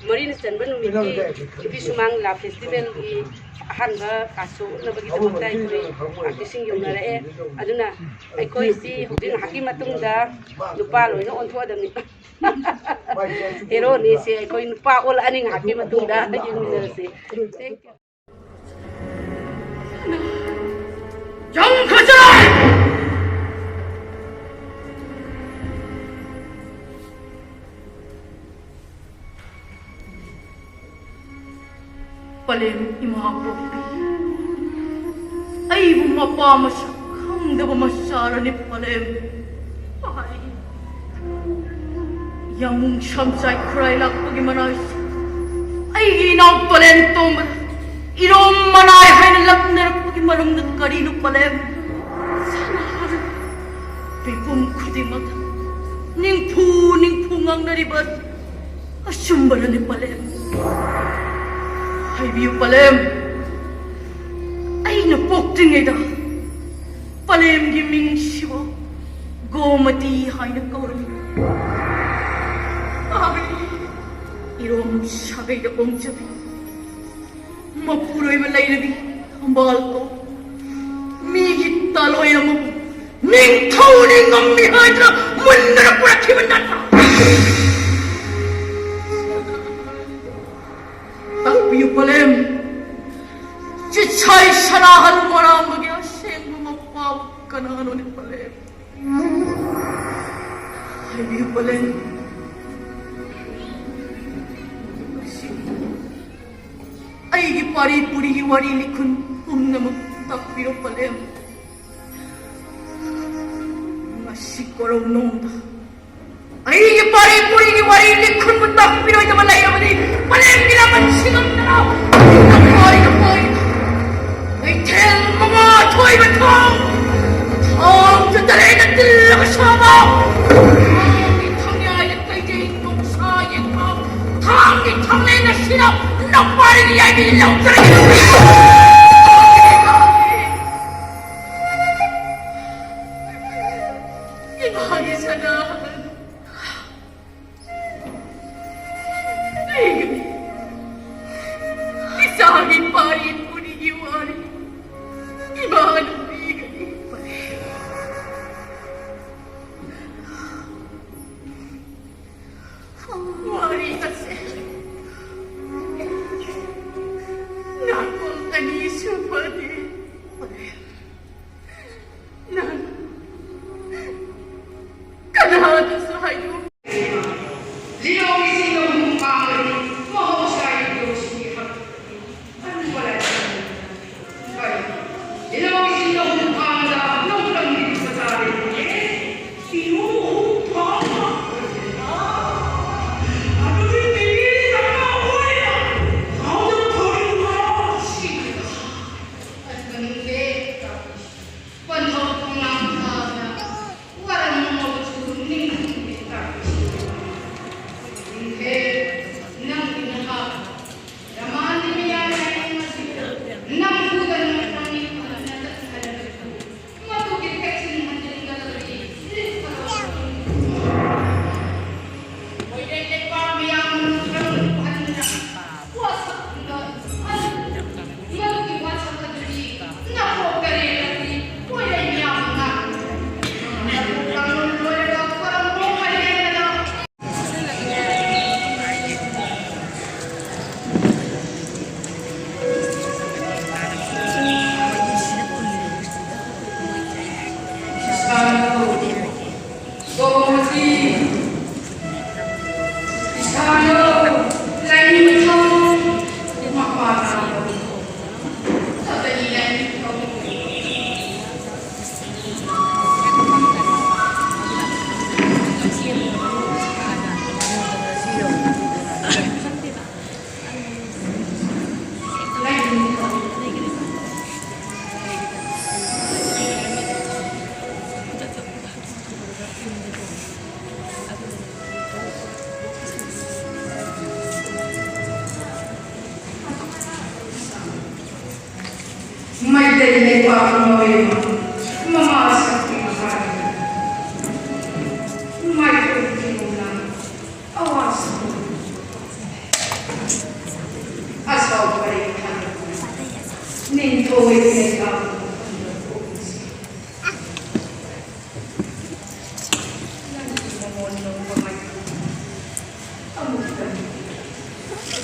Marina Chanban Nupi, Nupi Shumang Lila Festival di Hanba Kaso na bagi tempat koi artising yung nare aduna ay koi si hudin hakim matungda lupa lo ino onto adam ni hero ni si ay koi lupa ol aning hakim matungda yung nare si thank you jang khajai Palem imahapopi ay bumapamasakang da bumasara ni Palem ay yang shamsay krailak pagimanay ay ginaw Palem tom inom manay hay nalakner pagimanong nagkarino Palem Sanahan pipum kudimat Ningthou ngang naribas asyumbala ni Palem Maibi Palem ay napokting ida Palem giming siwa Goumati hay nagkaurang ay irom sabay na kong sabi mapuroy Langlibi Thambal ko migit taloy na mo Ningthou ang mihadra munda na kuratiman nata Takbiyo Palem, Chitshai Sanahan mo na mag-iaseng mapawag ka na ano ni Palem. Hairiba Palem. Ay gipari-puri hiwari likun na magtakbiyo Palem. Masikaraw nung ay gipari-puri hiwari likun magtakbiyo ito malaya mo ni Palem nilaman singam na raw. Napoy. Ay tel mga toy batong. Tong tataray na tila kasama. Tang yayat kay Jane kung sayang mo. Tang na sinap. Naparing yay bilaw ka rin. Ibahagi Sanahan. Isangin parin mo ni Iwari. Ibahan ang bigay. Wari kasi. Nakong kanisyo pa rin. Kanahata sa hayop. Maibi Palem, mamasak ni Hairiba. Maibi awas ko. ikaw ay pinagkakaroon.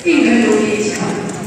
Ingat ulit siya.